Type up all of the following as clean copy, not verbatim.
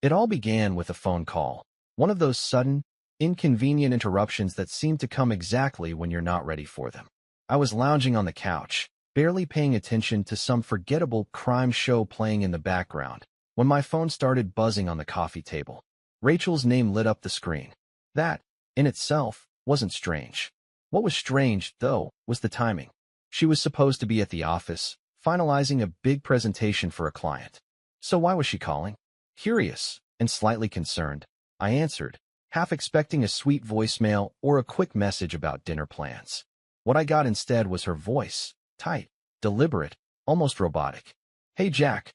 It all began with a phone call. One of those sudden, inconvenient interruptions that seem to come exactly when you're not ready for them. I was lounging on the couch, barely paying attention to some forgettable crime show playing in the background, when my phone started buzzing on the coffee table. Rachel's name lit up the screen. That, in itself, wasn't strange. What was strange, though, was the timing. She was supposed to be at the office, finalizing a big presentation for a client. So why was she calling? Curious and slightly concerned, I answered, half expecting a sweet voicemail or a quick message about dinner plans. What I got instead was her voice, tight, deliberate, almost robotic. "Hey Jack,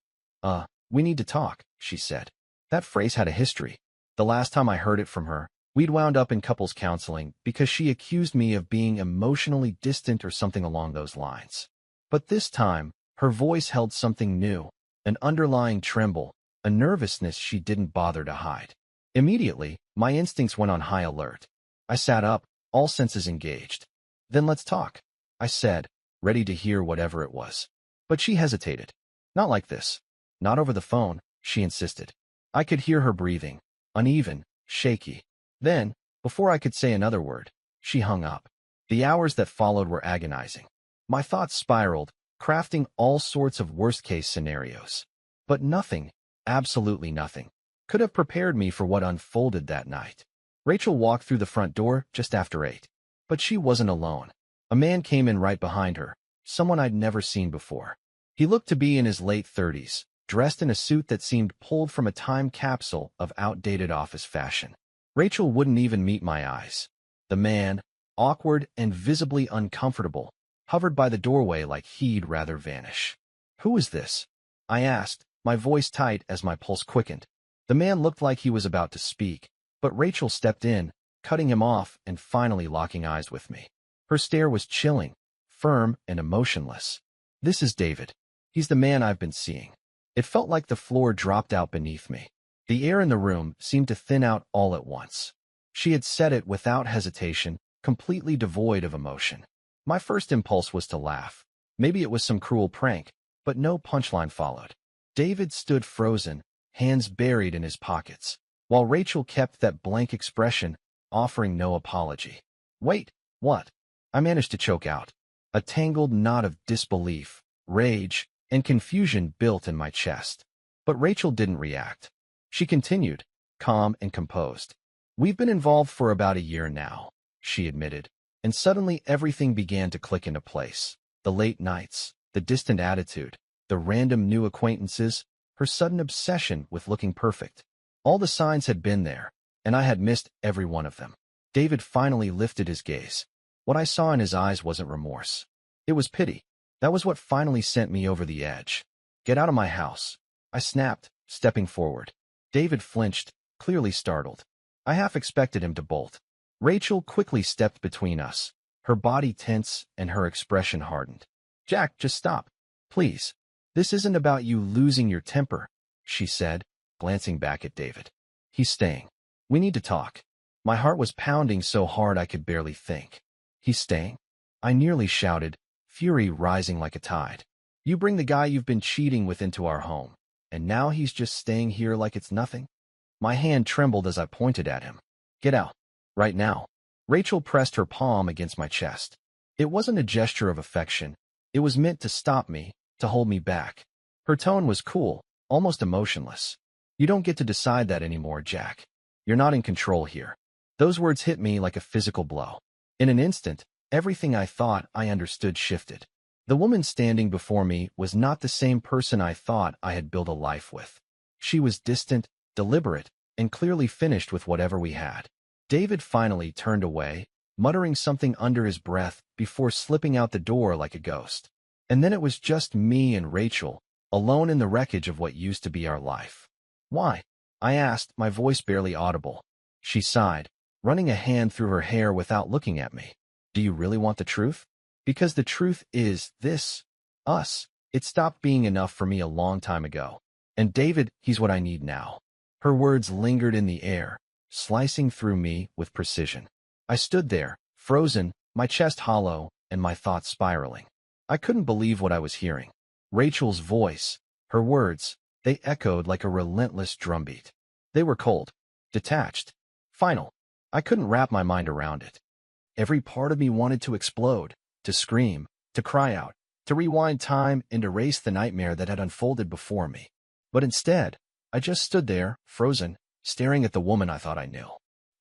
we need to talk," she said. That phrase had a history. The last time I heard it from her, we'd wound up in couples counseling because she accused me of being emotionally distant or something along those lines. But this time, her voice held something new, an underlying tremble, a nervousness she didn't bother to hide. Immediately, my instincts went on high alert. I sat up, all senses engaged. "Then let's talk," I said, ready to hear whatever it was. But she hesitated. "Not like this. Not over the phone," she insisted. I could hear her breathing, uneven, shaky. Then, before I could say another word, she hung up. The hours that followed were agonizing. My thoughts spiraled, crafting all sorts of worst-case scenarios. But nothing, absolutely nothing, could have prepared me for what unfolded that night. Rachel walked through the front door just after 8. But she wasn't alone. A man came in right behind her, someone I'd never seen before. He looked to be in his late 30s, dressed in a suit that seemed pulled from a time capsule of outdated office fashion. Rachel wouldn't even meet my eyes. The man, awkward and visibly uncomfortable, hovered by the doorway like he'd rather vanish. "Who is this?" I asked, my voice tight as my pulse quickened. The man looked like he was about to speak, but Rachel stepped in, cutting him off and finally locking eyes with me. Her stare was chilling, firm and emotionless. "This is David. He's the man I've been seeing." It felt like the floor dropped out beneath me. The air in the room seemed to thin out all at once. She had said it without hesitation, completely devoid of emotion. My first impulse was to laugh. Maybe it was some cruel prank, but no punchline followed. David stood frozen, hands buried in his pockets, while Rachel kept that blank expression, offering no apology. "Wait, what?" I managed to choke out. A tangled knot of disbelief, rage, and confusion built in my chest. But Rachel didn't react. She continued, calm and composed. "We've been involved for about a year now," she admitted, and suddenly everything began to click into place. The late nights, the distant attitude, the random new acquaintances, her sudden obsession with looking perfect. All the signs had been there, and I had missed every one of them. David finally lifted his gaze. What I saw in his eyes wasn't remorse. It was pity. That was what finally sent me over the edge. "Get out of my house," I snapped, stepping forward. David flinched, clearly startled. I half expected him to bolt. Rachel quickly stepped between us, her body tense and her expression hardened. "Jack, just stop. Please. This isn't about you losing your temper," she said, glancing back at David. "He's staying. We need to talk." My heart was pounding so hard I could barely think. "He's staying?" I nearly shouted, fury rising like a tide. "You bring the guy you've been cheating with into our home, and now he's just staying here like it's nothing?" My hand trembled as I pointed at him. "Get out. Right now." Rachel pressed her palm against my chest. It wasn't a gesture of affection. It was meant to stop me, to hold me back. Her tone was cool, almost emotionless. "You don't get to decide that anymore, Jack. You're not in control here." Those words hit me like a physical blow. In an instant, everything I thought I understood shifted. The woman standing before me was not the same person I thought I had built a life with. She was distant, deliberate, and clearly finished with whatever we had. David finally turned away, muttering something under his breath before slipping out the door like a ghost. And then it was just me and Rachel, alone in the wreckage of what used to be our life. "Why?" I asked, my voice barely audible. She sighed, running a hand through her hair without looking at me. "Do you really want the truth? Because the truth is this. Us. It stopped being enough for me a long time ago. And David, he's what I need now." Her words lingered in the air, slicing through me with precision. I stood there, frozen, my chest hollow, and my thoughts spiraling. I couldn't believe what I was hearing. Rachel's voice, her words, they echoed like a relentless drumbeat. They were cold, detached, final. I couldn't wrap my mind around it. Every part of me wanted to explode, to scream, to cry out, to rewind time and erase the nightmare that had unfolded before me. But instead, I just stood there, frozen, staring at the woman I thought I knew.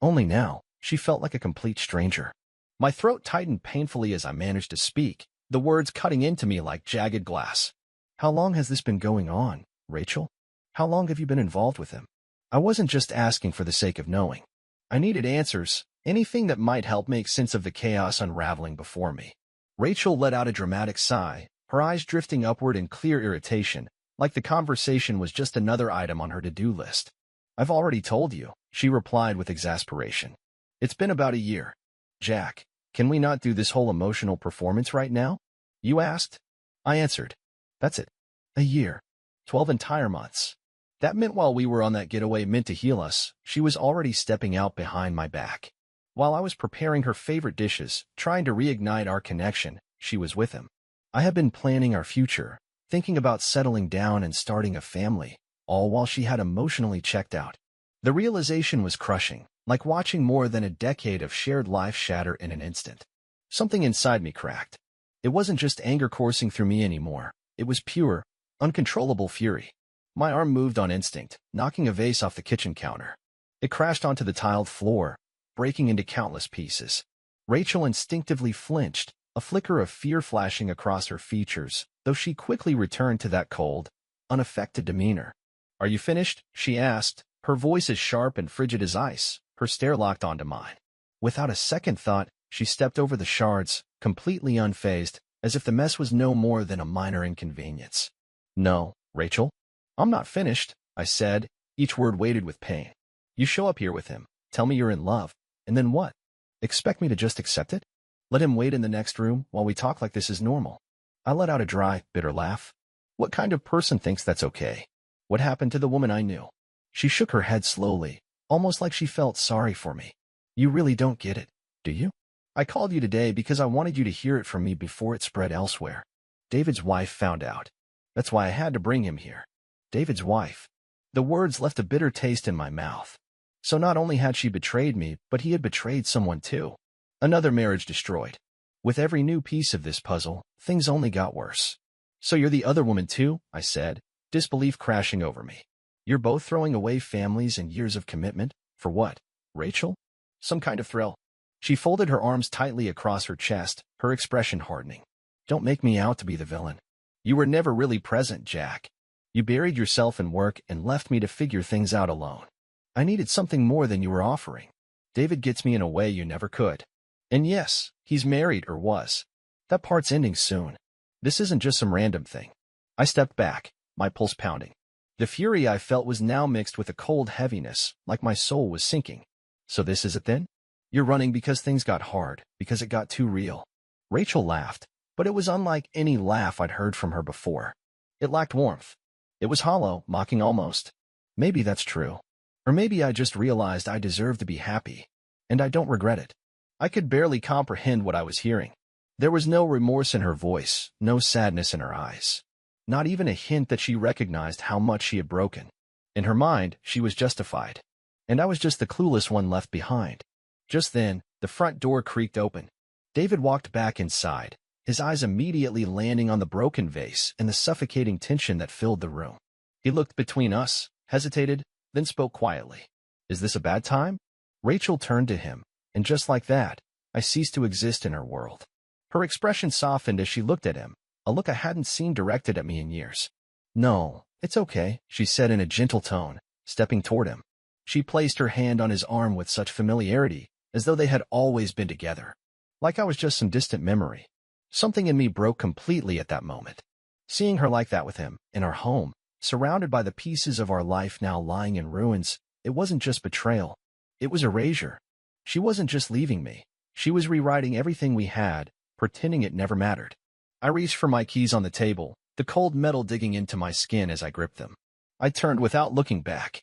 Only now, she felt like a complete stranger. My throat tightened painfully as I managed to speak, the words cutting into me like jagged glass. How long has this been going on, Rachel? How long have you been involved with him? I wasn't just asking for the sake of knowing. I needed answers, anything that might help make sense of the chaos unraveling before me. Rachel let out a dramatic sigh, her eyes drifting upward in clear irritation, like the conversation was just another item on her to-do list. I've already told you, she replied with exasperation. It's been about a year. Jack, can we not do this whole emotional performance right now? You asked. I answered. That's it. A year. 12 entire months. That meant while we were on that getaway meant to heal us, she was already stepping out behind my back. While I was preparing her favorite dishes, trying to reignite our connection, she was with him. I had been planning our future, thinking about settling down and starting a family, all while she had emotionally checked out. The realization was crushing, like watching more than a decade of shared life shatter in an instant. Something inside me cracked. It wasn't just anger coursing through me anymore. It was pure, uncontrollable fury. My arm moved on instinct, knocking a vase off the kitchen counter. It crashed onto the tiled floor, breaking into countless pieces. Rachel instinctively flinched, a flicker of fear flashing across her features, though she quickly returned to that cold, unaffected demeanor. Are you finished? She asked, her voice as sharp and frigid as ice, her stare locked onto mine. Without a second thought, she stepped over the shards, completely unfazed, as if the mess was no more than a minor inconvenience. No, Rachel. I'm not finished, I said, each word weighted with pain. You show up here with him, tell me you're in love, and then what? Expect me to just accept it? Let him wait in the next room while we talk like this is normal? I let out a dry, bitter laugh. What kind of person thinks that's okay? What happened to the woman I knew? She shook her head slowly, almost like she felt sorry for me. You really don't get it, do you? I called you today because I wanted you to hear it from me before it spread elsewhere. David's wife found out. That's why I had to bring him here. David's wife. The words left a bitter taste in my mouth. So not only had she betrayed me, but he had betrayed someone too. Another marriage destroyed. With every new piece of this puzzle, things only got worse. So you're the other woman too, I said, disbelief crashing over me. You're both throwing away families and years of commitment? For what, Rachel? Some kind of thrill. She folded her arms tightly across her chest, her expression hardening. Don't make me out to be the villain. You were never really present, Jack. You buried yourself in work and left me to figure things out alone. I needed something more than you were offering. David gets me in a way you never could. And yes, he's married or was. That part's ending soon. This isn't just some random thing. I stepped back, my pulse pounding. The fury I felt was now mixed with a cold heaviness, like my soul was sinking. So this is it then? You're running because things got hard, because it got too real. Rachel laughed, but it was unlike any laugh I'd heard from her before. It lacked warmth. It was hollow, mocking almost. Maybe that's true. Or maybe I just realized I deserve to be happy. And I don't regret it. I could barely comprehend what I was hearing. There was no remorse in her voice, no sadness in her eyes. Not even a hint that she recognized how much she had broken. In her mind, she was justified. And I was just the clueless one left behind. Just then, the front door creaked open. David walked back inside, his eyes immediately landing on the broken vase and the suffocating tension that filled the room. He looked between us, hesitated, then spoke quietly. Is this a bad time? Rachel turned to him, and just like that, I ceased to exist in her world. Her expression softened as she looked at him, a look I hadn't seen directed at me in years. No, it's okay, she said in a gentle tone, stepping toward him. She placed her hand on his arm with such familiarity, as though they had always been together. Like I was just some distant memory. Something in me broke completely at that moment. Seeing her like that with him, in our home, surrounded by the pieces of our life now lying in ruins, it wasn't just betrayal. It was erasure. She wasn't just leaving me. She was rewriting everything we had, pretending it never mattered. I reached for my keys on the table, the cold metal digging into my skin as I gripped them. I turned without looking back.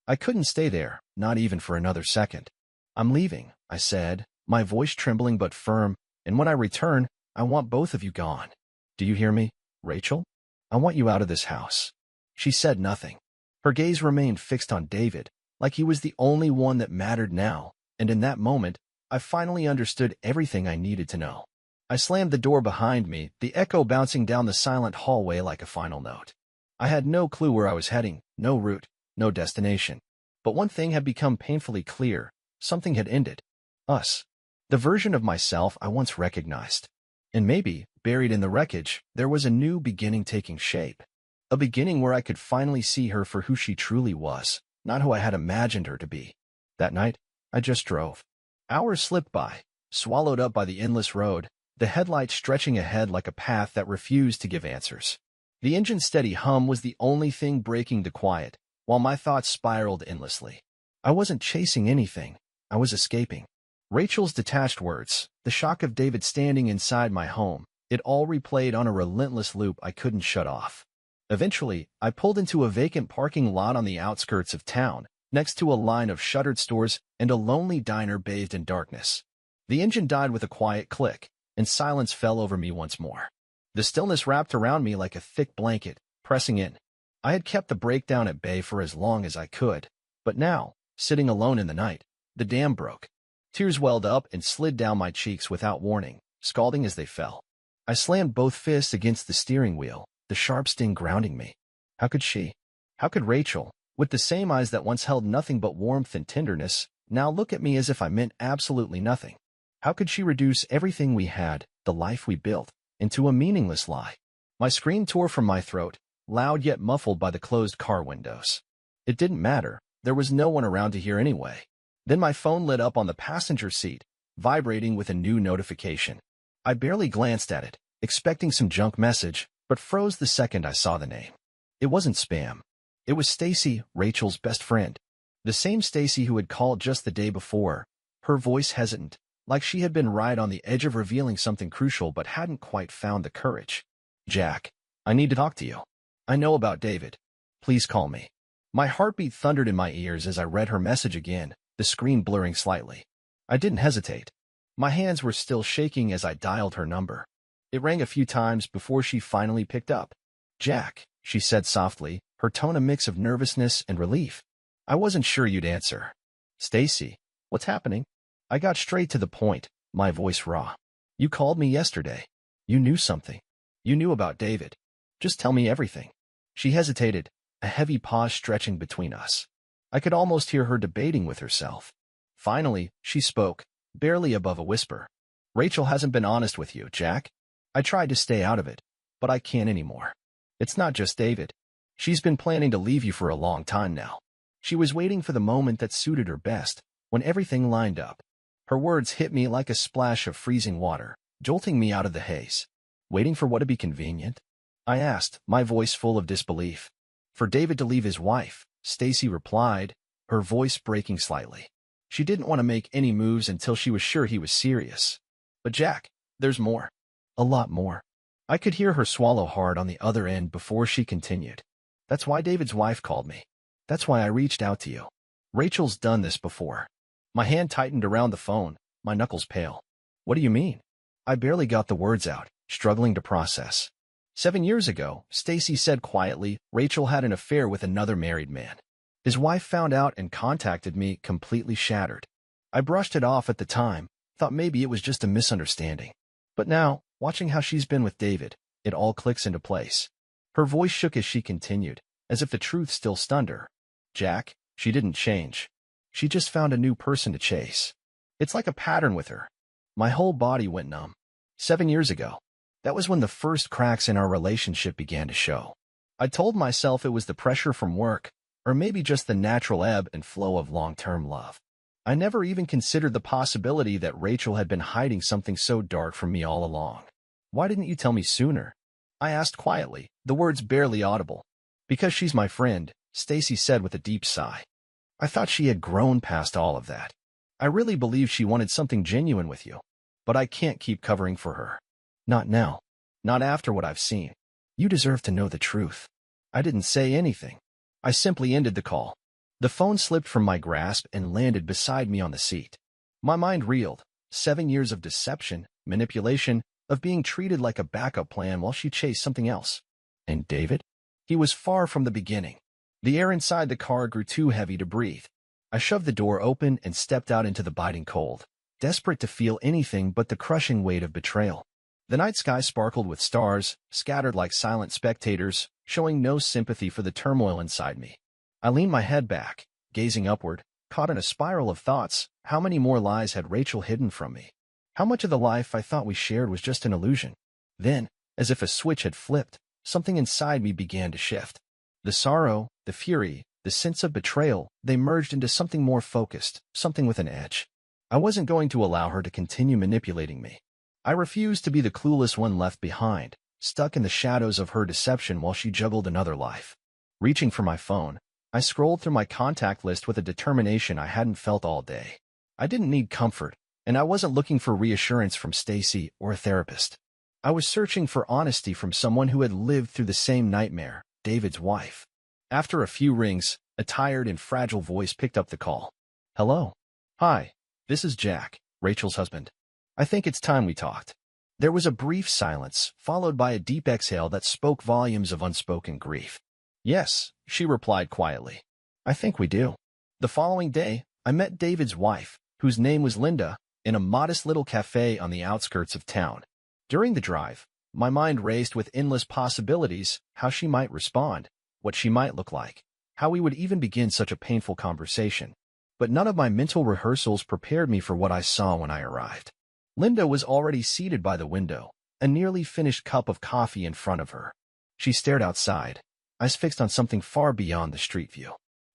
I couldn't stay there, not even for another second. I'm leaving, I said, my voice trembling but firm, and when I return, I want both of you gone. Do you hear me, Rachel? I want you out of this house. She said nothing. Her gaze remained fixed on David, like he was the only one that mattered now, and in that moment, I finally understood everything I needed to know. I slammed the door behind me, the echo bouncing down the silent hallway like a final note. I had no clue where I was heading, no route, no destination. But one thing had become painfully clear. Something had ended. Us. The version of myself I once recognized. And maybe, buried in the wreckage, there was a new beginning taking shape. A beginning where I could finally see her for who she truly was, not who I had imagined her to be. That night, I just drove. Hours slipped by, swallowed up by the endless road, the headlights stretching ahead like a path that refused to give answers. The engine's steady hum was the only thing breaking the quiet, while my thoughts spiraled endlessly. I wasn't chasing anything. I was escaping. Rachel's detached words, the shock of David standing inside my home, it all replayed on a relentless loop I couldn't shut off. Eventually, I pulled into a vacant parking lot on the outskirts of town, next to a line of shuttered stores and a lonely diner bathed in darkness. The engine died with a quiet click, and silence fell over me once more. The stillness wrapped around me like a thick blanket, pressing in. I had kept the breakdown at bay for as long as I could, but now, sitting alone in the night, the dam broke. Tears welled up and slid down my cheeks without warning, scalding as they fell. I slammed both fists against the steering wheel, the sharp sting grounding me. How could she? How could Rachel, with the same eyes that once held nothing but warmth and tenderness, now look at me as if I meant absolutely nothing? How could she reduce everything we had, the life we built, into a meaningless lie? My scream tore from my throat, loud yet muffled by the closed car windows. It didn't matter. There was no one around to hear anyway. Then my phone lit up on the passenger seat, vibrating with a new notification. I barely glanced at it, expecting some junk message, but froze the second I saw the name. It wasn't spam. It was Stacy, Rachel's best friend. The same Stacy who had called just the day before, her voice hesitant, like she had been right on the edge of revealing something crucial but hadn't quite found the courage. Jack, I need to talk to you. I know about David. Please call me. My heartbeat thundered in my ears as I read her message again, the screen blurring slightly. I didn't hesitate. My hands were still shaking as I dialed her number. It rang a few times before she finally picked up. Jack, she said softly, her tone a mix of nervousness and relief. I wasn't sure you'd answer. Stacy, what's happening? I got straight to the point, my voice raw. You called me yesterday. You knew something. You knew about David. Just tell me everything. She hesitated, a heavy pause stretching between us. I could almost hear her debating with herself. Finally, she spoke, barely above a whisper. Rachel hasn't been honest with you, Jack. I tried to stay out of it, but I can't anymore. It's not just David. She's been planning to leave you for a long time now. She was waiting for the moment that suited her best, when everything lined up. Her words hit me like a splash of freezing water, jolting me out of the haze. Waiting for what to be convenient? I asked, my voice full of disbelief. For David to leave his wife, Stacy replied, her voice breaking slightly. She didn't want to make any moves until she was sure he was serious. But Jack, there's more. A lot more. I could hear her swallow hard on the other end before she continued. That's why David's wife called me. That's why I reached out to you. Rachel's done this before. My hand tightened around the phone, my knuckles pale. What do you mean? I barely got the words out, struggling to process. 7 years ago, Stacy said quietly, Rachel had an affair with another married man. His wife found out and contacted me, completely shattered. I brushed it off at the time, thought maybe it was just a misunderstanding. But now, watching how she's been with David, it all clicks into place. Her voice shook as she continued, as if the truth still stunned her. Jack, she didn't change. She just found a new person to chase. It's like a pattern with her. My whole body went numb. 7 years ago. That was when the first cracks in our relationship began to show. I told myself it was the pressure from work, or maybe just the natural ebb and flow of long-term love. I never even considered the possibility that Rachel had been hiding something so dark from me all along. Why didn't you tell me sooner? I asked quietly, the words barely audible. Because she's my friend, Stacy said with a deep sigh. I thought she had grown past all of that. I really believed she wanted something genuine with you. But I can't keep covering for her. Not now. Not after what I've seen. You deserve to know the truth. I didn't say anything. I simply ended the call. The phone slipped from my grasp and landed beside me on the seat. My mind reeled. 7 years of deception, manipulation, of being treated like a backup plan while she chased something else. And David? He was far from the beginning. The air inside the car grew too heavy to breathe. I shoved the door open and stepped out into the biting cold, desperate to feel anything but the crushing weight of betrayal. The night sky sparkled with stars, scattered like silent spectators, showing no sympathy for the turmoil inside me. I leaned my head back, gazing upward, caught in a spiral of thoughts. How many more lies had Rachel hidden from me? How much of the life I thought we shared was just an illusion? Then, as if a switch had flipped, something inside me began to shift. The sorrow, the fury, the sense of betrayal, they merged into something more focused, something with an edge. I wasn't going to allow her to continue manipulating me. I refused to be the clueless one left behind, stuck in the shadows of her deception while she juggled another life. Reaching for my phone, I scrolled through my contact list with a determination I hadn't felt all day. I didn't need comfort, and I wasn't looking for reassurance from Stacy or a therapist. I was searching for honesty from someone who had lived through the same nightmare, David's wife. After a few rings, a tired and fragile voice picked up the call. Hello. Hi, this is Jack, Rachel's husband. I think it's time we talked. There was a brief silence, followed by a deep exhale that spoke volumes of unspoken grief. Yes, she replied quietly. I think we do. The following day, I met David's wife, whose name was Linda, in a modest little cafe on the outskirts of town. During the drive, my mind raced with endless possibilities, how she might respond, what she might look like, how we would even begin such a painful conversation. But none of my mental rehearsals prepared me for what I saw when I arrived. Linda was already seated by the window, a nearly finished cup of coffee in front of her. She stared outside, eyes fixed on something far beyond the street view.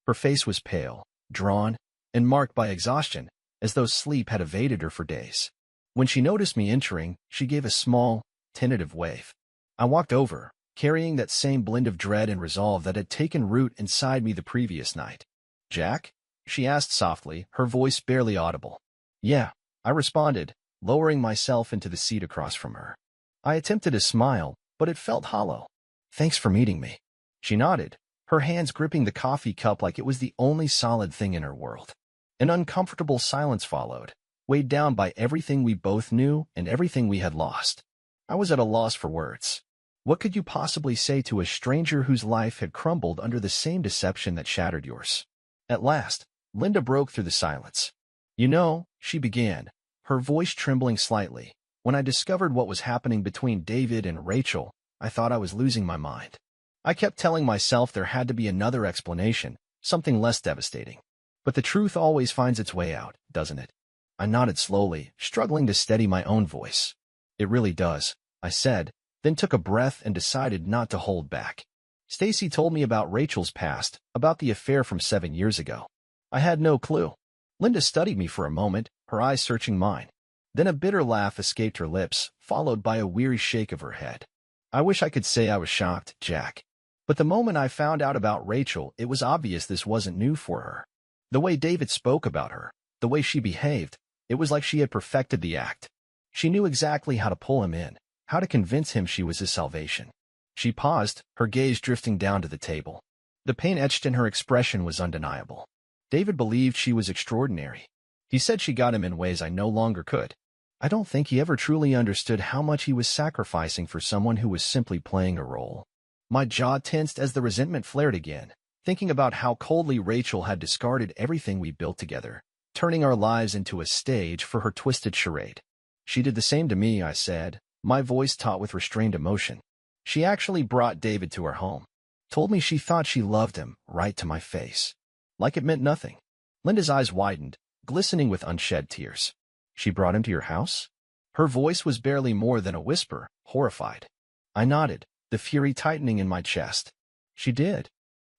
Her face was pale, drawn, and marked by exhaustion, as though sleep had evaded her for days. When she noticed me entering, she gave a small, tentative wave. I walked over, carrying that same blend of dread and resolve that had taken root inside me the previous night. Jack? She asked softly, her voice barely audible. Yeah, I responded, lowering myself into the seat across from her. I attempted a smile, but it felt hollow. Thanks for meeting me. She nodded, her hands gripping the coffee cup like it was the only solid thing in her world. An uncomfortable silence followed, weighed down by everything we both knew and everything we had lost. I was at a loss for words. What could you possibly say to a stranger whose life had crumbled under the same deception that shattered yours? At last, Linda broke through the silence. You know, she began, her voice trembling slightly. When I discovered what was happening between David and Rachel, I thought I was losing my mind. I kept telling myself there had to be another explanation, something less devastating. But the truth always finds its way out, doesn't it? I nodded slowly, struggling to steady my own voice. It really does, I said, then took a breath and decided not to hold back. Stacy told me about Rachel's past, about the affair from 7 years ago. I had no clue. Linda studied me for a moment, her eyes searching mine. Then a bitter laugh escaped her lips, followed by a weary shake of her head. I wish I could say I was shocked, Jack. But the moment I found out about Rachel, it was obvious this wasn't new for her. The way David spoke about her, the way she behaved, it was like she had perfected the act. She knew exactly how to pull him in, how to convince him she was his salvation. She paused, her gaze drifting down to the table. The pain etched in her expression was undeniable. David believed she was extraordinary. He said she got him in ways I no longer could. I don't think he ever truly understood how much he was sacrificing for someone who was simply playing a role. My jaw tensed as the resentment flared again, thinking about how coldly Rachel had discarded everything we built together, turning our lives into a stage for her twisted charade. She did the same to me, I said, my voice taut with restrained emotion. She actually brought David to her home. Told me she thought she loved him, right to my face. Like it meant nothing. Linda's eyes widened, glistening with unshed tears. She brought him to your house? Her voice was barely more than a whisper, horrified. I nodded, the fury tightening in my chest. She did.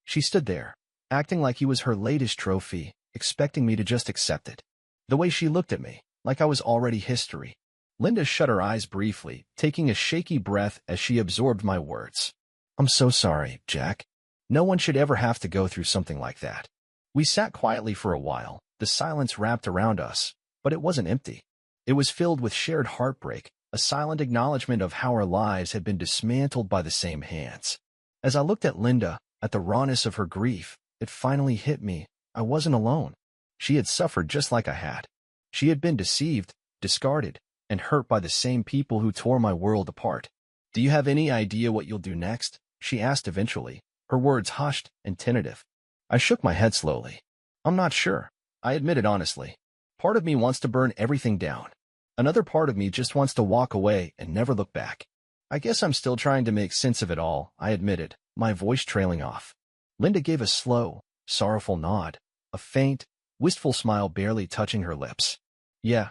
She stood there, acting like he was her latest trophy, expecting me to just accept it. The way she looked at me, like I was already history. Linda shut her eyes briefly, taking a shaky breath as she absorbed my words. I'm so sorry, Jack. No one should ever have to go through something like that. We sat quietly for a while, the silence wrapped around us, but it wasn't empty. It was filled with shared heartbreak, a silent acknowledgement of how our lives had been dismantled by the same hands. As I looked at Linda, at the rawness of her grief, it finally hit me. I wasn't alone. She had suffered just like I had. She had been deceived, discarded, and hurt by the same people who tore my world apart. Do you have any idea what you'll do next? She asked eventually, her words hushed and tentative. I shook my head slowly. I'm not sure. I admitted honestly. Part of me wants to burn everything down. Another part of me just wants to walk away and never look back. I guess I'm still trying to make sense of it all, I admitted, my voice trailing off. Linda gave a slow, sorrowful nod, a faint, wistful smile barely touching her lips. Yeah,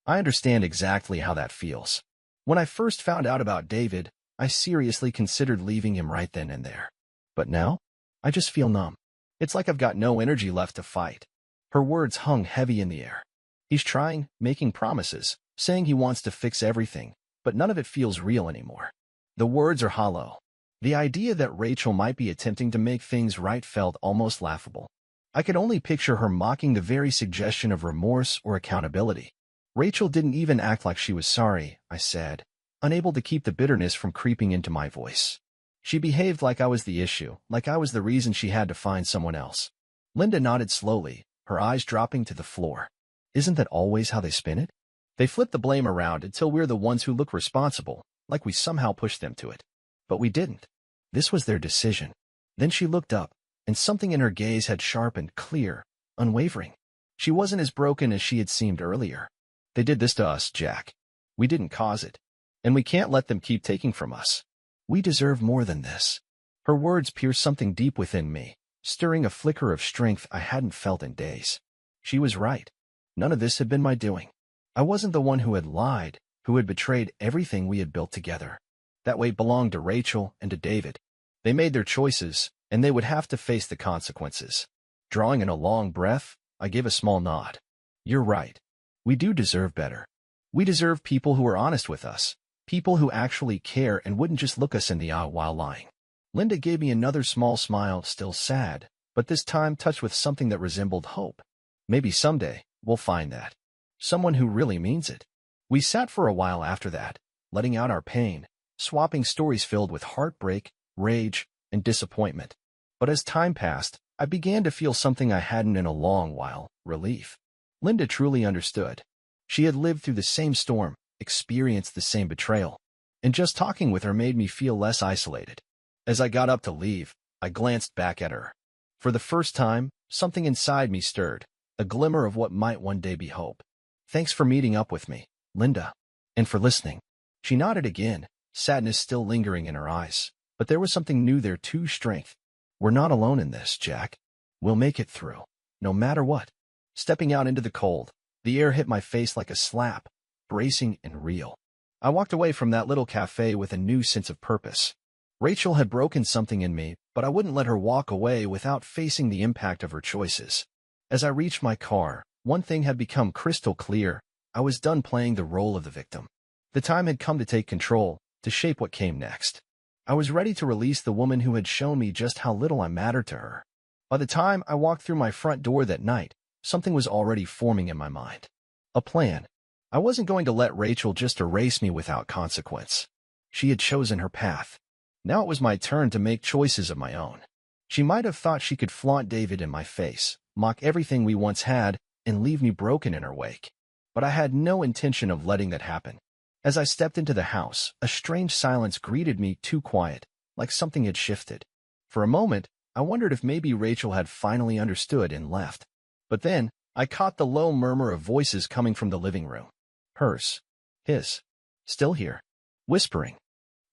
I understand exactly how that feels. When I first found out about David, I seriously considered leaving him right then and there. But now, I just feel numb. It's like I've got no energy left to fight. Her words hung heavy in the air. He's trying, making promises, saying he wants to fix everything, but none of it feels real anymore. The words are hollow. The idea that Rachel might be attempting to make things right felt almost laughable. I could only picture her mocking the very suggestion of remorse or accountability. Rachel didn't even act like she was sorry, I said, unable to keep the bitterness from creeping into my voice. She behaved like I was the issue, like I was the reason she had to find someone else. Linda nodded slowly, her eyes dropping to the floor. Isn't that always how they spin it? They flip the blame around until we're the ones who look responsible, like we somehow pushed them to it. But we didn't. This was their decision. Then she looked up, and something in her gaze had sharpened, clear, unwavering. She wasn't as broken as she had seemed earlier. They did this to us, Jack. We didn't cause it. And we can't let them keep taking from us. We deserve more than this. Her words pierced something deep within me, stirring a flicker of strength I hadn't felt in days. She was right. None of this had been my doing. I wasn't the one who had lied, who had betrayed everything we had built together. That weight belonged to Rachel and to David. They made their choices, and they would have to face the consequences. Drawing in a long breath, I gave a small nod. You're right. We do deserve better. We deserve people who are honest with us, people who actually care and wouldn't just look us in the eye while lying. Linda gave me another small smile, still sad, but this time touched with something that resembled hope. Maybe someday, we'll find that. Someone who really means it. We sat for a while after that, letting out our pain, swapping stories filled with heartbreak, rage, and disappointment. But as time passed, I began to feel something I hadn't in a long while, relief. Linda truly understood. She had lived through the same storm, experienced the same betrayal, and just talking with her made me feel less isolated. As I got up to leave, I glanced back at her. For the first time, something inside me stirred, a glimmer of what might one day be hope. Thanks for meeting up with me, Linda, and for listening. She nodded again, sadness still lingering in her eyes, but there was something new there too, strength. We're not alone in this, Jack. We'll make it through, no matter what. Stepping out into the cold, the air hit my face like a slap, bracing and real. I walked away from that little cafe with a new sense of purpose. Rachel had broken something in me, but I wouldn't let her walk away without facing the impact of her choices. As I reached my car, one thing had become crystal clear. I was done playing the role of the victim. The time had come to take control, to shape what came next. I was ready to release the woman who had shown me just how little I mattered to her. By the time I walked through my front door that night, something was already forming in my mind. A plan. I wasn't going to let Rachel just erase me without consequence. She had chosen her path. Now it was my turn to make choices of my own. She might have thought she could flaunt David in my face, mock everything we once had, and leave me broken in her wake. But I had no intention of letting that happen. As I stepped into the house, a strange silence greeted me, too quiet, like something had shifted. For a moment, I wondered if maybe Rachel had finally understood and left. But then, I caught the low murmur of voices coming from the living room. Hers. His. Still here. Whispering.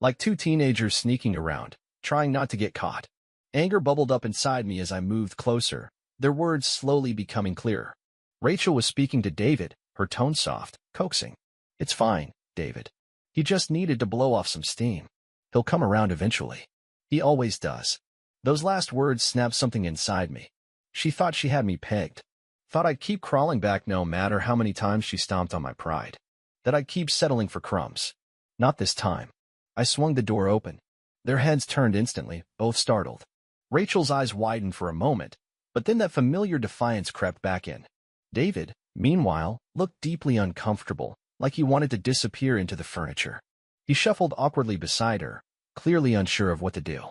Like two teenagers sneaking around, trying not to get caught. Anger bubbled up inside me as I moved closer, their words slowly becoming clearer. Rachel was speaking to David, her tone soft, coaxing. It's fine, David. He just needed to blow off some steam. He'll come around eventually. He always does. Those last words snapped something inside me. She thought she had me pegged. Thought I'd keep crawling back no matter how many times she stomped on my pride. That I'd keep settling for crumbs. Not this time. I swung the door open. Their heads turned instantly, both startled. Rachel's eyes widened for a moment, but then that familiar defiance crept back in. David, meanwhile, looked deeply uncomfortable, like he wanted to disappear into the furniture. He shuffled awkwardly beside her, clearly unsure of what to do.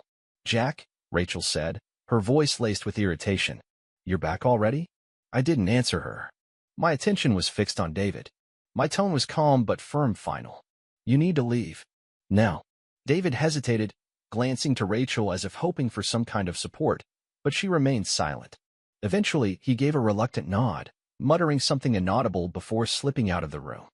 Jack, Rachel said, her voice laced with irritation. You're back already? I didn't answer her. My attention was fixed on David. My tone was calm but firm, final. You need to leave. Now. David hesitated, glancing to Rachel as if hoping for some kind of support, but she remained silent. Eventually, he gave a reluctant nod, muttering something inaudible before slipping out of the room.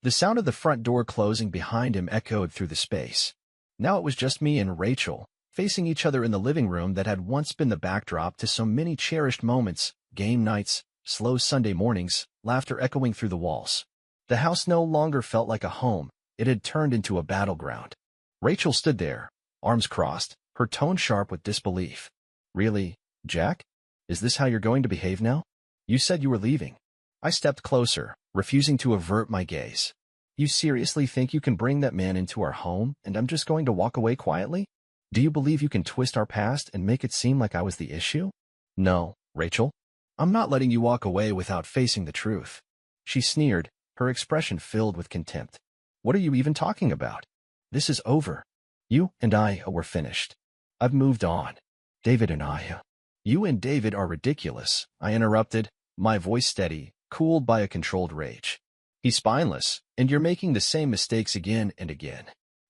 The sound of the front door closing behind him echoed through the space. Now it was just me and Rachel, facing each other in the living room that had once been the backdrop to so many cherished moments, game nights, slow Sunday mornings, laughter echoing through the walls. The house no longer felt like a home, it had turned into a battleground. Rachel stood there, arms crossed, her tone sharp with disbelief. Really, Jack? Is this how you're going to behave now? You said you were leaving. I stepped closer, refusing to avert my gaze. You seriously think you can bring that man into our home and I'm just going to walk away quietly? Do you believe you can twist our past and make it seem like I was the issue? No, Rachel. I'm not letting you walk away without facing the truth. She sneered, her expression filled with contempt. What are you even talking about? This is over. You and I were finished. I've moved on. David and I. You and David are ridiculous, I interrupted, my voice steady, cooled by a controlled rage. He's spineless, and you're making the same mistakes again and again.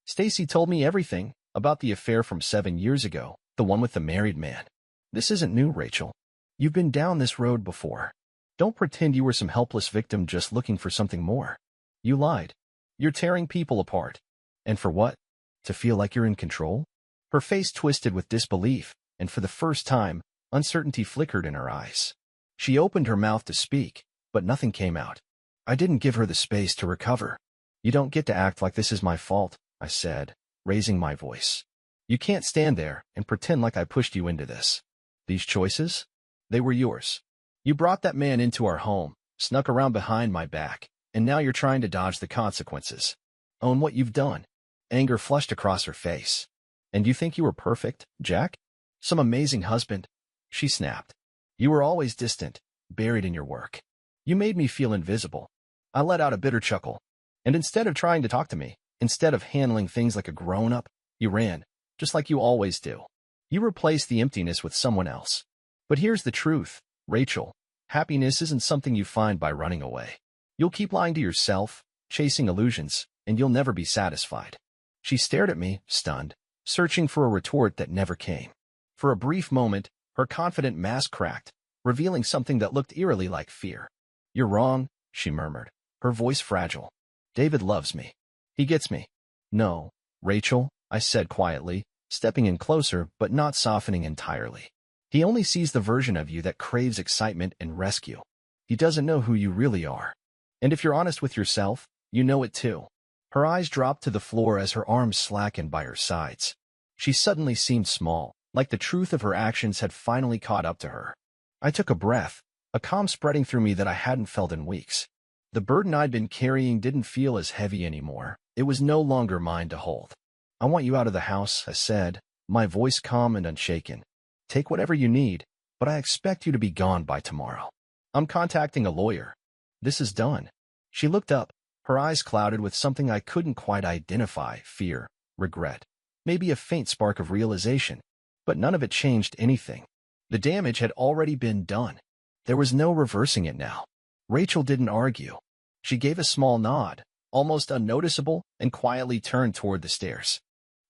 Stacy told me everything about the affair from 7 years ago, the one with the married man. This isn't new, Rachel. You've been down this road before. Don't pretend you were some helpless victim just looking for something more. You lied. You're tearing people apart. And for what? To feel like you're in control? Her face twisted with disbelief, and for the first time, uncertainty flickered in her eyes. She opened her mouth to speak, but nothing came out. I didn't give her the space to recover. You don't get to act like this is my fault, I said, raising my voice. You can't stand there and pretend like I pushed you into this. These choices? They were yours. You brought that man into our home, snuck around behind my back, and now you're trying to dodge the consequences. Own what you've done. Anger flushed across her face. And you think you were perfect, Jack? Some amazing husband? She snapped. You were always distant, buried in your work. You made me feel invisible. I let out a bitter chuckle. And instead of trying to talk to me, instead of handling things like a grown-up, you ran, just like you always do. You replaced the emptiness with someone else. But here's the truth, Rachel. Happiness isn't something you find by running away. You'll keep lying to yourself, chasing illusions, and you'll never be satisfied. She stared at me, stunned, searching for a retort that never came. For a brief moment, her confident mask cracked, revealing something that looked eerily like fear. You're wrong, she murmured, her voice fragile. David loves me. He gets me. No, Rachel, I said quietly, stepping in closer but not softening entirely. He only sees the version of you that craves excitement and rescue. He doesn't know who you really are. And if you're honest with yourself, you know it too. Her eyes dropped to the floor as her arms slackened by her sides. She suddenly seemed small, like the truth of her actions had finally caught up to her. I took a breath, a calm spreading through me that I hadn't felt in weeks. The burden I'd been carrying didn't feel as heavy anymore. It was no longer mine to hold. I want you out of the house, I said, my voice calm and unshaken. Take whatever you need, but I expect you to be gone by tomorrow. I'm contacting a lawyer. This is done. She looked up, her eyes clouded with something I couldn't quite identify, fear, regret, maybe a faint spark of realization, but none of it changed anything. The damage had already been done. There was no reversing it now. Rachel didn't argue. She gave a small nod, almost unnoticeable, and quietly turned toward the stairs.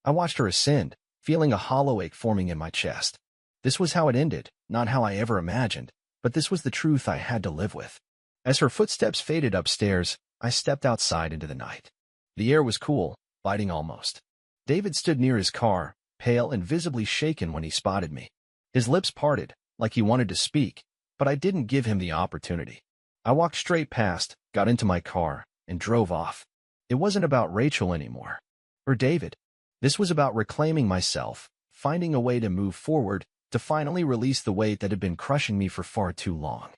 I watched her ascend, feeling a hollow ache forming in my chest. This was how it ended, not how I ever imagined, but this was the truth I had to live with. As her footsteps faded upstairs, I stepped outside into the night. The air was cool, biting almost. David stood near his car, pale and visibly shaken when he spotted me. His lips parted, like he wanted to speak, but I didn't give him the opportunity. I walked straight past, got into my car, and drove off. It wasn't about Rachel anymore. Or David. This was about reclaiming myself, finding a way to move forward, to finally release the weight that had been crushing me for far too long.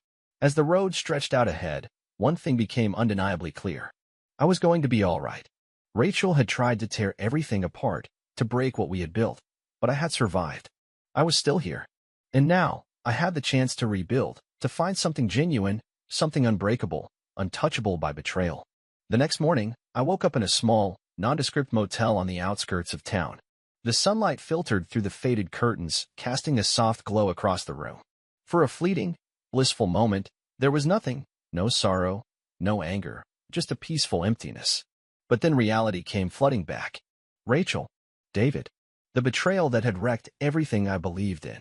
As the road stretched out ahead, one thing became undeniably clear. I was going to be all right. Rachel had tried to tear everything apart, to break what we had built, but I had survived. I was still here. And now, I had the chance to rebuild, to find something genuine, something unbreakable, untouchable by betrayal. The next morning, I woke up in a small, nondescript motel on the outskirts of town. The sunlight filtered through the faded curtains, casting a soft glow across the room. For a fleeting, blissful moment, there was nothing, no sorrow, no anger, just a peaceful emptiness. But then reality came flooding back. Rachel, David, the betrayal that had wrecked everything I believed in.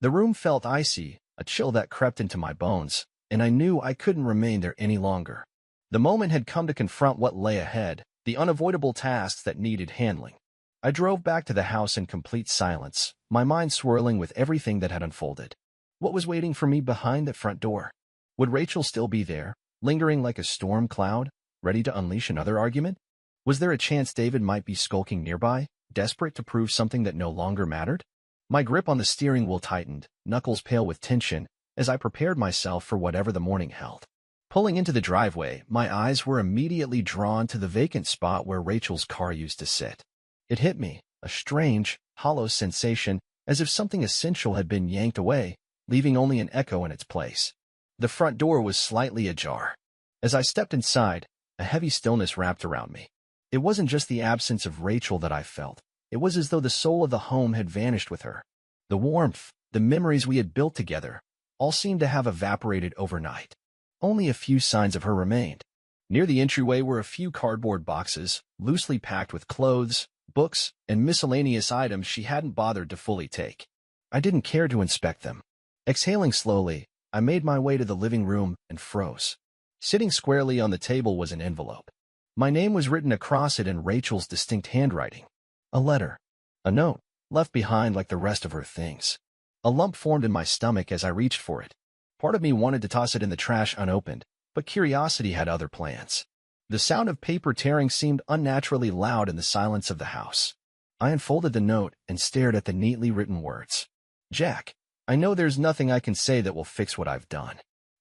The room felt icy, a chill that crept into my bones, and I knew I couldn't remain there any longer. The moment had come to confront what lay ahead, the unavoidable tasks that needed handling. I drove back to the house in complete silence, my mind swirling with everything that had unfolded. What was waiting for me behind the front door? Would Rachel still be there, lingering like a storm cloud, ready to unleash another argument? Was there a chance David might be skulking nearby, desperate to prove something that no longer mattered? My grip on the steering wheel tightened, knuckles pale with tension, as I prepared myself for whatever the morning held. Pulling into the driveway, my eyes were immediately drawn to the vacant spot where Rachel's car used to sit. It hit me, a strange, hollow sensation, as if something essential had been yanked away, leaving only an echo in its place. The front door was slightly ajar. As I stepped inside, a heavy stillness wrapped around me. It wasn't just the absence of Rachel that I felt. It was as though the soul of the home had vanished with her. The warmth, the memories we had built together, all seemed to have evaporated overnight. Only a few signs of her remained. Near the entryway were a few cardboard boxes, loosely packed with clothes, books, and miscellaneous items she hadn't bothered to fully take. I didn't care to inspect them. Exhaling slowly, I made my way to the living room and froze. Sitting squarely on the table was an envelope. My name was written across it in Rachel's distinct handwriting. A letter. A note, left behind like the rest of her things. A lump formed in my stomach as I reached for it. Part of me wanted to toss it in the trash unopened, but curiosity had other plans. The sound of paper tearing seemed unnaturally loud in the silence of the house. I unfolded the note and stared at the neatly written words. Jack, I know there's nothing I can say that will fix what I've done.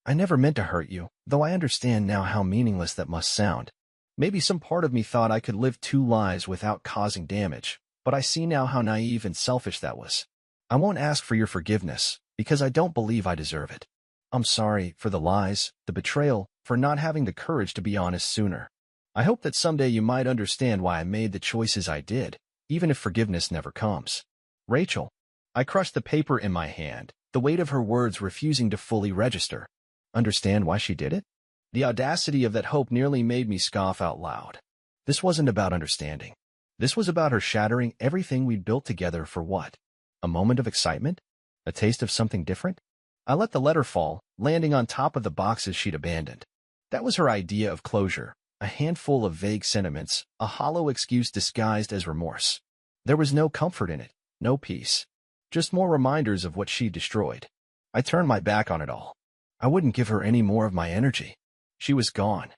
I never meant to hurt you, though I understand now how meaningless that must sound. Maybe some part of me thought I could live two lives without causing damage, but I see now how naive and selfish that was. I won't ask for your forgiveness, because I don't believe I deserve it. I'm sorry for the lies, the betrayal, for not having the courage to be honest sooner. I hope that someday you might understand why I made the choices I did, even if forgiveness never comes. Rachel. I crushed the paper in my hand, the weight of her words refusing to fully register. Understand why she did it? The audacity of that hope nearly made me scoff out loud. This wasn't about understanding. This was about her shattering everything we'd built together for what? A moment of excitement? A taste of something different? I let the letter fall, landing on top of the boxes she'd abandoned. That was her idea of closure, a handful of vague sentiments, a hollow excuse disguised as remorse. There was no comfort in it, no peace. Just more reminders of what she'd destroyed. I turned my back on it all. I wouldn't give her any more of my energy. She was gone.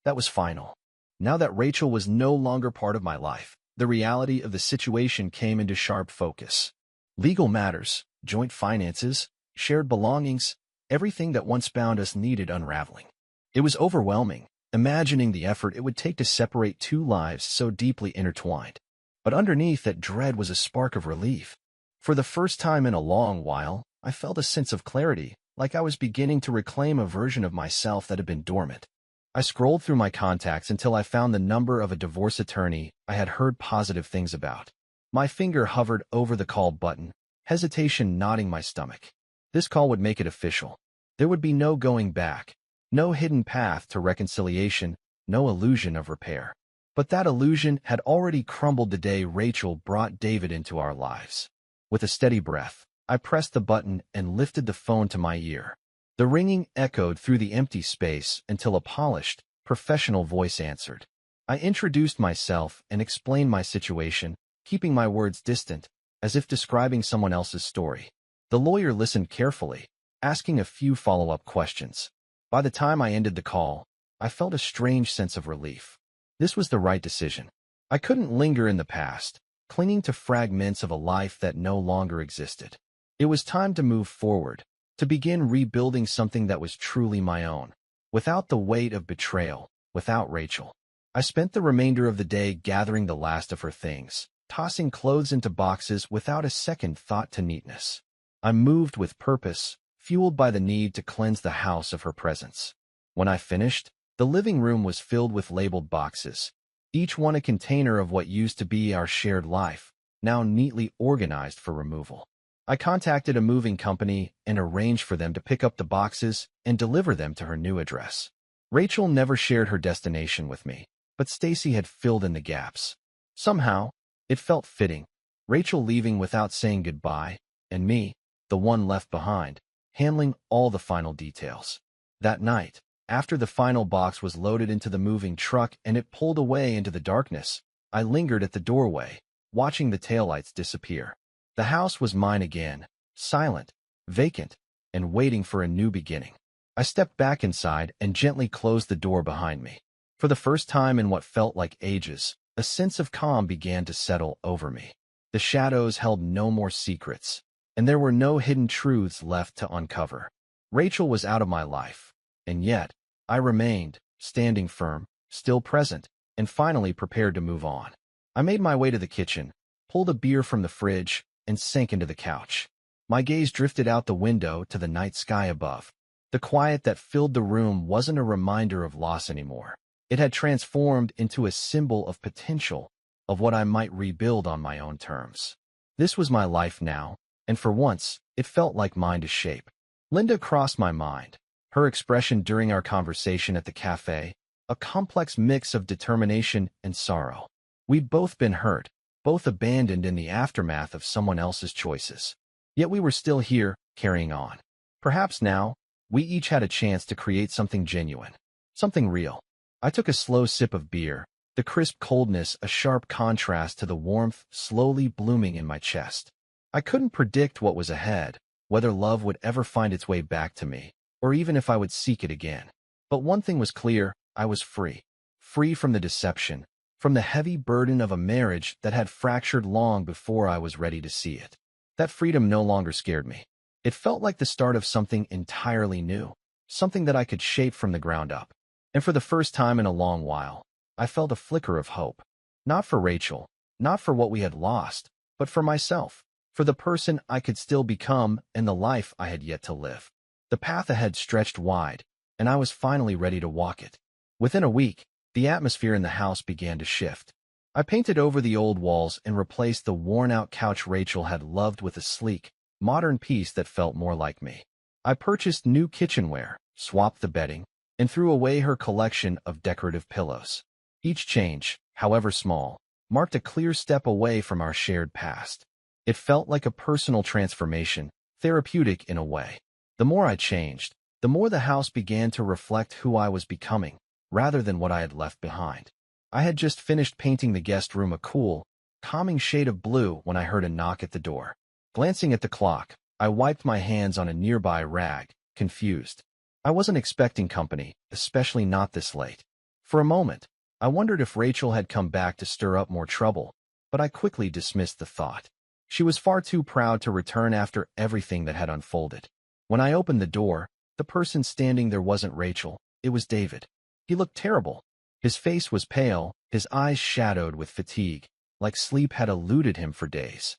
That was final. Now that Rachel was no longer part of my life, the reality of the situation came into sharp focus. Legal matters, joint finances, shared belongings, everything that once bound us needed unraveling. It was overwhelming, imagining the effort it would take to separate two lives so deeply intertwined. But underneath that dread was a spark of relief. For the first time in a long while, I felt a sense of clarity, like I was beginning to reclaim a version of myself that had been dormant. I scrolled through my contacts until I found the number of a divorce attorney I had heard positive things about. My finger hovered over the call button, hesitation knotting my stomach. This call would make it official. There would be no going back, no hidden path to reconciliation, no illusion of repair. But that illusion had already crumbled the day Rachel brought David into our lives. With a steady breath, I pressed the button and lifted the phone to my ear. The ringing echoed through the empty space until a polished, professional voice answered. I introduced myself and explained my situation, keeping my words distant, as if describing someone else's story. The lawyer listened carefully, asking a few follow-up questions. By the time I ended the call, I felt a strange sense of relief. This was the right decision. I couldn't linger in the past, clinging to fragments of a life that no longer existed. It was time to move forward, to begin rebuilding something that was truly my own, without the weight of betrayal, without Rachel. I spent the remainder of the day gathering the last of her things, tossing clothes into boxes without a second thought to neatness. I moved with purpose, fueled by the need to cleanse the house of her presence. When I finished, the living room was filled with labeled boxes, each one a container of what used to be our shared life, now neatly organized for removal. I contacted a moving company and arranged for them to pick up the boxes and deliver them to her new address. Rachel never shared her destination with me, but Stacy had filled in the gaps. Somehow, it felt fitting. Rachel leaving without saying goodbye, and me, the one left behind, handling all the final details. That night, after the final box was loaded into the moving truck and it pulled away into the darkness, I lingered at the doorway, watching the taillights disappear. The house was mine again, silent, vacant, and waiting for a new beginning. I stepped back inside and gently closed the door behind me. For the first time in what felt like ages, a sense of calm began to settle over me. The shadows held no more secrets, and there were no hidden truths left to uncover. Rachel was out of my life, and yet I remained, standing firm, still present, and finally prepared to move on. I made my way to the kitchen, pulled a beer from the fridge, and sank into the couch. My gaze drifted out the window to the night sky above. The quiet that filled the room wasn't a reminder of loss anymore. It had transformed into a symbol of potential, of what I might rebuild on my own terms. This was my life now, and for once, it felt like mine to shape. Linda crossed my mind. Her expression during our conversation at the cafe, a complex mix of determination and sorrow. We'd both been hurt, both abandoned in the aftermath of someone else's choices. Yet we were still here, carrying on. Perhaps now, we each had a chance to create something genuine, something real. I took a slow sip of beer, the crisp coldness a sharp contrast to the warmth slowly blooming in my chest. I couldn't predict what was ahead, whether love would ever find its way back to me, or even if I would seek it again. But one thing was clear, I was free. Free from the deception, from the heavy burden of a marriage that had fractured long before I was ready to see it. That freedom no longer scared me. It felt like the start of something entirely new, something that I could shape from the ground up. And for the first time in a long while, I felt a flicker of hope. Not for Rachel, not for what we had lost, but for myself, for the person I could still become and the life I had yet to live. The path ahead stretched wide, and I was finally ready to walk it. Within a week, the atmosphere in the house began to shift. I painted over the old walls and replaced the worn-out couch Rachel had loved with a sleek, modern piece that felt more like me. I purchased new kitchenware, swapped the bedding, and threw away her collection of decorative pillows. Each change, however small, marked a clear step away from our shared past. It felt like a personal transformation, therapeutic in a way. The more I changed, the more the house began to reflect who I was becoming, rather than what I had left behind. I had just finished painting the guest room a cool, calming shade of blue when I heard a knock at the door. Glancing at the clock, I wiped my hands on a nearby rag, confused. I wasn't expecting company, especially not this late. For a moment, I wondered if Rachel had come back to stir up more trouble, but I quickly dismissed the thought. She was far too proud to return after everything that had unfolded. When I opened the door, the person standing there wasn't Rachel, it was David. He looked terrible. His face was pale, his eyes shadowed with fatigue, like sleep had eluded him for days.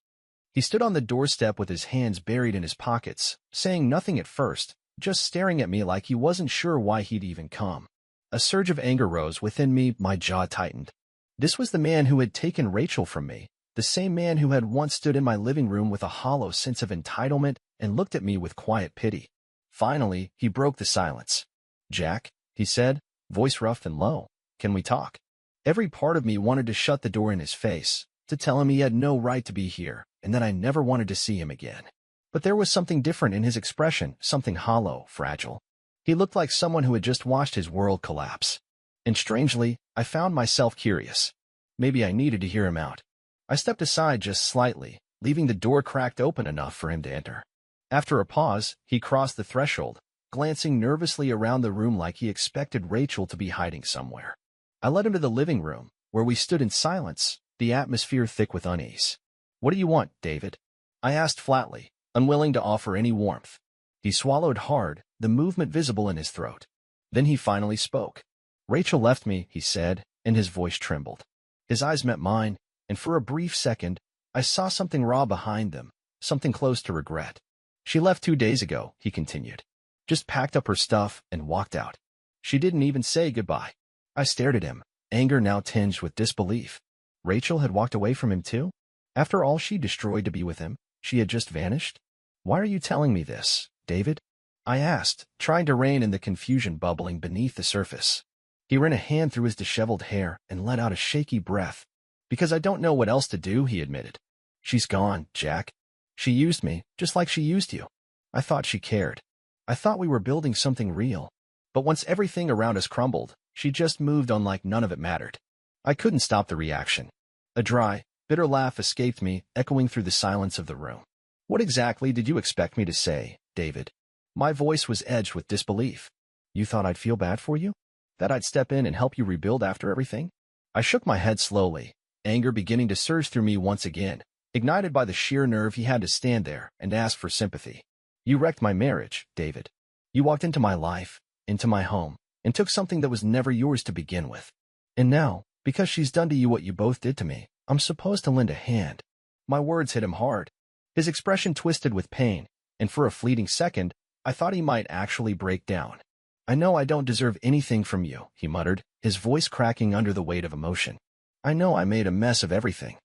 He stood on the doorstep with his hands buried in his pockets, saying nothing at first, just staring at me like he wasn't sure why he'd even come. A surge of anger rose within me, my jaw tightened. This was the man who had taken Rachel from me, the same man who had once stood in my living room with a hollow sense of entitlement and looked at me with quiet pity. Finally, he broke the silence. "Jack," he said, voice rough and low, "can we talk?" Every part of me wanted to shut the door in his face, to tell him he had no right to be here, and that I never wanted to see him again. But there was something different in his expression, something hollow, fragile. He looked like someone who had just watched his world collapse. And strangely, I found myself curious. Maybe I needed to hear him out. I stepped aside just slightly, leaving the door cracked open enough for him to enter. After a pause, he crossed the threshold, glancing nervously around the room like he expected Rachel to be hiding somewhere. I led him to the living room, where we stood in silence, the atmosphere thick with unease. "What do you want, David?" I asked flatly, unwilling to offer any warmth. He swallowed hard, the movement visible in his throat. Then he finally spoke. "Rachel left me," he said, and his voice trembled. His eyes met mine, and for a brief second, I saw something raw behind them, something close to regret. "She left 2 days ago," he continued. "Just packed up her stuff and walked out. She didn't even say goodbye." I stared at him, anger now tinged with disbelief. Rachel had walked away from him too? After all she destroyed to be with him, she had just vanished? "Why are you telling me this, David?" I asked, trying to rein in the confusion bubbling beneath the surface. He ran a hand through his disheveled hair and let out a shaky breath. "Because I don't know what else to do," he admitted. "She's gone, Jack. She used me, just like she used you." I thought she cared. I thought we were building something real. But once everything around us crumbled, she just moved on like none of it mattered. I couldn't stop the reaction. A dry, bitter laugh escaped me, echoing through the silence of the room. What exactly did you expect me to say, David? My voice was edged with disbelief. You thought I'd feel bad for you? That I'd step in and help you rebuild after everything? I shook my head slowly, anger beginning to surge through me once again, ignited by the sheer nerve he had to stand there and ask for sympathy. You wrecked my marriage, David. You walked into my life, into my home, and took something that was never yours to begin with. And now, because she's done to you what you both did to me, I'm supposed to lend a hand. My words hit him hard. His expression twisted with pain, and for a fleeting second, I thought he might actually break down. I know I don't deserve anything from you, he muttered, his voice cracking under the weight of emotion. I know I made a mess of everything.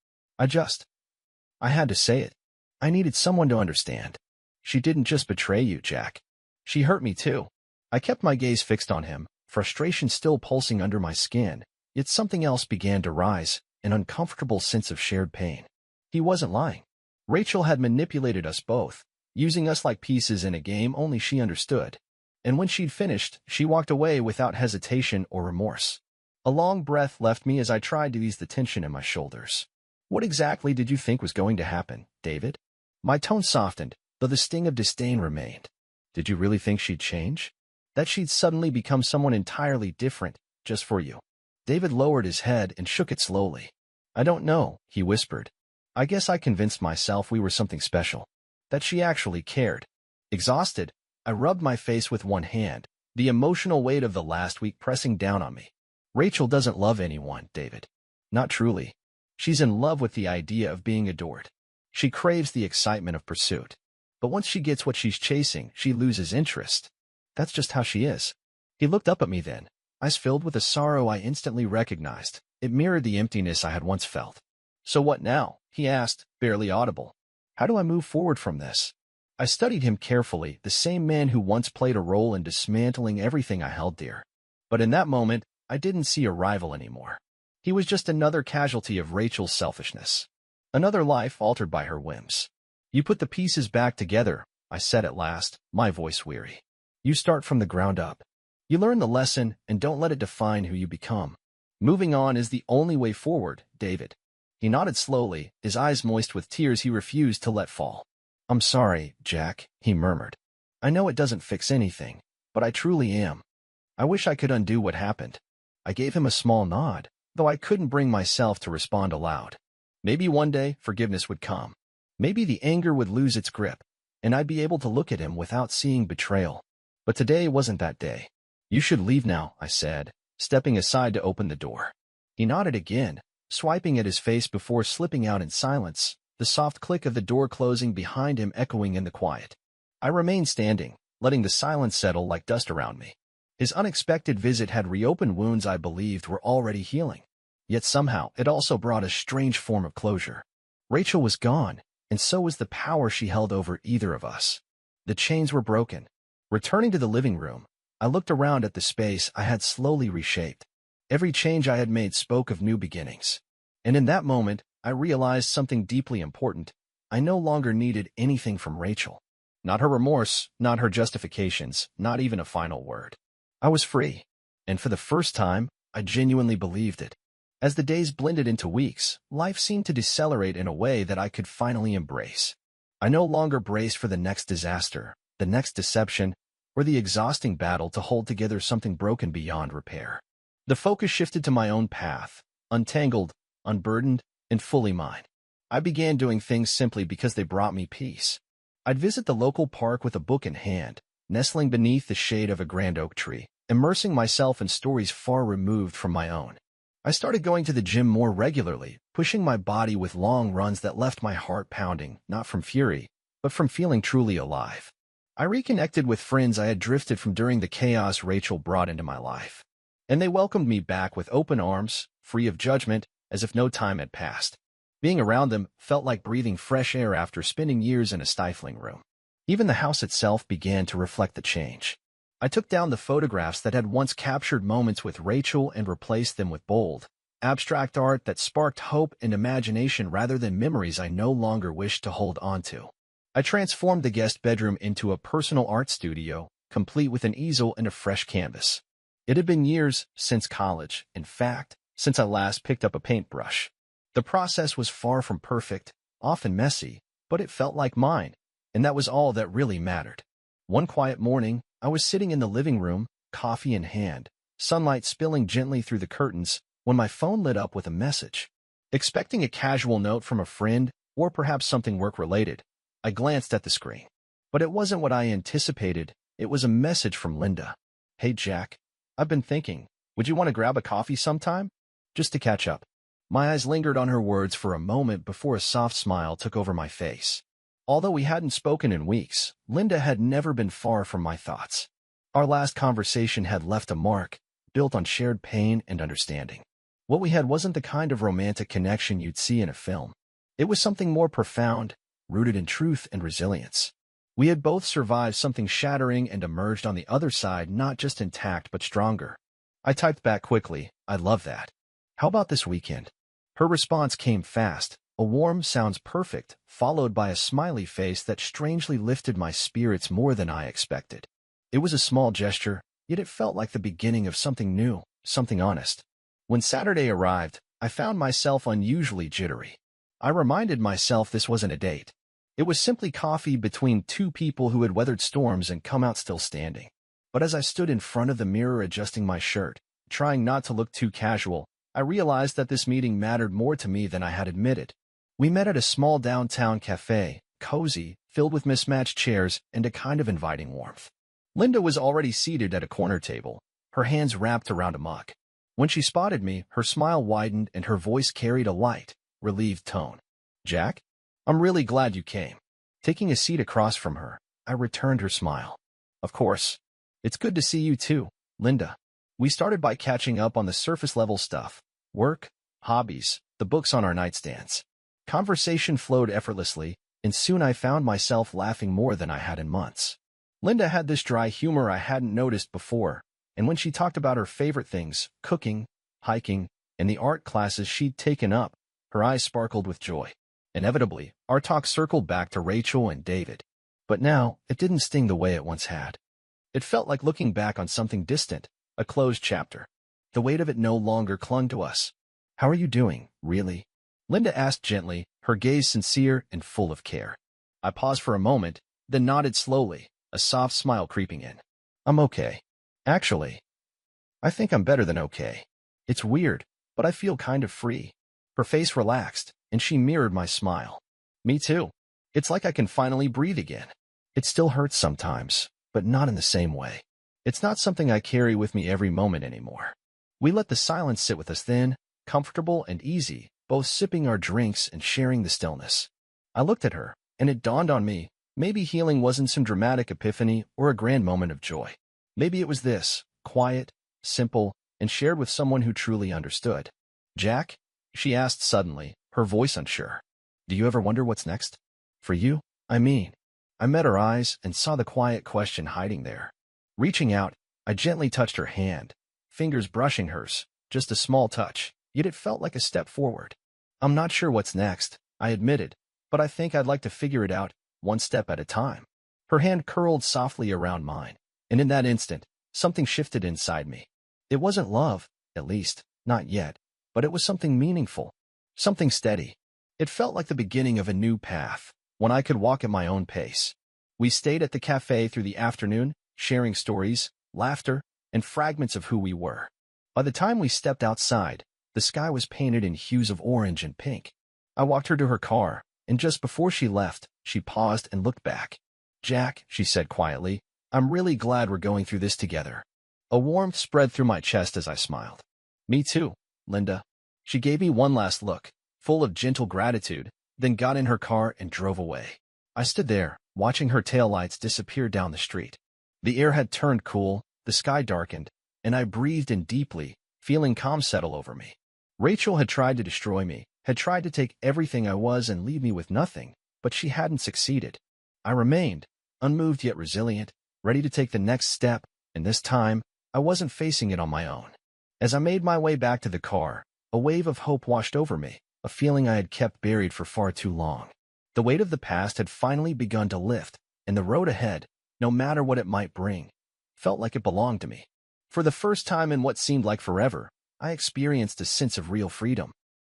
I had to say it. I needed someone to understand. She didn't just betray you, Jack. She hurt me too. I kept my gaze fixed on him, frustration still pulsing under my skin, yet something else began to rise, an uncomfortable sense of shared pain. He wasn't lying. Rachel had manipulated us both, using us like pieces in a game only she understood. And when she'd finished, she walked away without hesitation or remorse. A long breath left me as I tried to ease the tension in my shoulders. What exactly did you think was going to happen, David? My tone softened, though the sting of disdain remained. Did you really think she'd change? That she'd suddenly become someone entirely different, just for you? David lowered his head and shook it slowly. I don't know, he whispered. I guess I convinced myself we were something special. That she actually cared. Exhausted, I rubbed my face with one hand, the emotional weight of the last week pressing down on me. Rachel doesn't love anyone, David. Not truly. She's in love with the idea of being adored. She craves the excitement of pursuit. But once she gets what she's chasing, she loses interest. That's just how she is. He looked up at me then, eyes filled with a sorrow I instantly recognized. It mirrored the emptiness I had once felt. So what now? He asked, barely audible. How do I move forward from this? I studied him carefully, the same man who once played a role in dismantling everything I held dear. But in that moment, I didn't see a rival anymore. He was just another casualty of Rachel's selfishness. Another life altered by her whims. You put the pieces back together, I said at last, my voice weary. You start from the ground up. You learn the lesson and don't let it define who you become. Moving on is the only way forward, David. He nodded slowly, his eyes moist with tears he refused to let fall. I'm sorry, Jack, he murmured. I know it doesn't fix anything, but I truly am. I wish I could undo what happened. I gave him a small nod, though I couldn't bring myself to respond aloud. Maybe one day forgiveness would come. Maybe the anger would lose its grip, and I'd be able to look at him without seeing betrayal. But today wasn't that day. You should leave now, I said, stepping aside to open the door. He nodded again, swiping at his face before slipping out in silence, the soft click of the door closing behind him echoing in the quiet. I remained standing, letting the silence settle like dust around me. His unexpected visit had reopened wounds I believed were already healing. Yet somehow it also brought a strange form of closure. Rachel was gone, and so was the power she held over either of us. The chains were broken. Returning to the living room, I looked around at the space I had slowly reshaped. Every change I had made spoke of new beginnings. And in that moment, I realized something deeply important. I no longer needed anything from Rachel. Not her remorse, not her justifications, not even a final word. I was free. And for the first time, I genuinely believed it. As the days blended into weeks, life seemed to decelerate in a way that I could finally embrace. I no longer braced for the next disaster, the next deception, or the exhausting battle to hold together something broken beyond repair. The focus shifted to my own path, untangled, unburdened, and fully mine. I began doing things simply because they brought me peace. I'd visit the local park with a book in hand, nestling beneath the shade of a grand oak tree, immersing myself in stories far removed from my own. I started going to the gym more regularly, pushing my body with long runs that left my heart pounding, not from fury, but from feeling truly alive. I reconnected with friends I had drifted from during the chaos Rachel brought into my life. And they welcomed me back with open arms, free of judgment, as if no time had passed. Being around them felt like breathing fresh air after spending years in a stifling room. Even the house itself began to reflect the change. I took down the photographs that had once captured moments with Rachel and replaced them with bold, abstract art that sparked hope and imagination rather than memories I no longer wished to hold onto. I transformed the guest bedroom into a personal art studio, complete with an easel and a fresh canvas. It had been years since college, in fact, since I last picked up a paintbrush. The process was far from perfect, often messy, but it felt like mine, and that was all that really mattered. One quiet morning, I was sitting in the living room, coffee in hand, sunlight spilling gently through the curtains, when my phone lit up with a message. Expecting a casual note from a friend, or perhaps something work-related, I glanced at the screen. But it wasn't what I anticipated. It was a message from Linda. "Hey Jack, I've been thinking, would you want to grab a coffee sometime? Just to catch up." My eyes lingered on her words for a moment before a soft smile took over my face. Although we hadn't spoken in weeks, Linda had never been far from my thoughts. Our last conversation had left a mark, built on shared pain and understanding. What we had wasn't the kind of romantic connection you'd see in a film. It was something more profound, rooted in truth and resilience. We had both survived something shattering and emerged on the other side not just intact but stronger. I typed back quickly, "I love that. How about this weekend?" Her response came fast, a warm "sounds perfect," followed by a smiley face that strangely lifted my spirits more than I expected. It was a small gesture, yet it felt like the beginning of something new, something honest. When Saturday arrived, I found myself unusually jittery. I reminded myself this wasn't a date. It was simply coffee between two people who had weathered storms and come out still standing. But as I stood in front of the mirror adjusting my shirt, trying not to look too casual, I realized that this meeting mattered more to me than I had admitted. We met at a small downtown cafe, cozy, filled with mismatched chairs and a kind of inviting warmth. Linda was already seated at a corner table, her hands wrapped around a mug. When she spotted me, her smile widened and her voice carried a light, relieved tone. "Jack? I'm really glad you came." Taking a seat across from her, I returned her smile. "Of course. It's good to see you too, Linda." We started by catching up on the surface-level stuff, work, hobbies, the books on our nightstands. Conversation flowed effortlessly, and soon I found myself laughing more than I had in months. Linda had this dry humor I hadn't noticed before, and when she talked about her favorite things, cooking, hiking, and the art classes she'd taken up, her eyes sparkled with joy. Inevitably, our talk circled back to Rachel and David. But now, it didn't sting the way it once had. It felt like looking back on something distant, a closed chapter. The weight of it no longer clung to us. "How are you doing, really?" Linda asked gently, her gaze sincere and full of care. I paused for a moment, then nodded slowly, a soft smile creeping in. "I'm okay. Actually, I think I'm better than okay. It's weird, but I feel kind of free." Her face relaxed, and she mirrored my smile. "Me too. It's like I can finally breathe again. It still hurts sometimes, but not in the same way. It's not something I carry with me every moment anymore." We let the silence sit with us then, comfortable and easy, both sipping our drinks and sharing the stillness. I looked at her, and it dawned on me, maybe healing wasn't some dramatic epiphany or a grand moment of joy. Maybe it was this, quiet, simple, and shared with someone who truly understood. "Jack?" she asked suddenly, her voice unsure. "Do you ever wonder what's next? For you, I mean." I met her eyes and saw the quiet question hiding there. Reaching out, I gently touched her hand, fingers brushing hers, just a small touch, yet it felt like a step forward. "I'm not sure what's next," I admitted, "but I think I'd like to figure it out, one step at a time." Her hand curled softly around mine, and in that instant, something shifted inside me. It wasn't love, at least, not yet, but it was something meaningful, something steady. It felt like the beginning of a new path, one I could walk at my own pace. We stayed at the cafe through the afternoon, sharing stories, laughter, and fragments of who we were. By the time we stepped outside, the sky was painted in hues of orange and pink. I walked her to her car, and just before she left, she paused and looked back. "Jack," she said quietly, "I'm really glad we're going through this together." A warmth spread through my chest as I smiled. "Me too, Linda." She gave me one last look, full of gentle gratitude, then got in her car and drove away. I stood there, watching her taillights disappear down the street. The air had turned cool, the sky darkened, and I breathed in deeply, feeling calm settle over me. Rachel had tried to destroy me, had tried to take everything I was and leave me with nothing, but she hadn't succeeded. I remained, unmoved yet resilient, ready to take the next step, and this time, I wasn't facing it on my own. As I made my way back to the car, a wave of hope washed over me, a feeling I had kept buried for far too long. The weight of the past had finally begun to lift, and the road ahead, no matter what it might bring, felt like it belonged to me. For the first time in what seemed like forever, I experienced a sense of real freedom.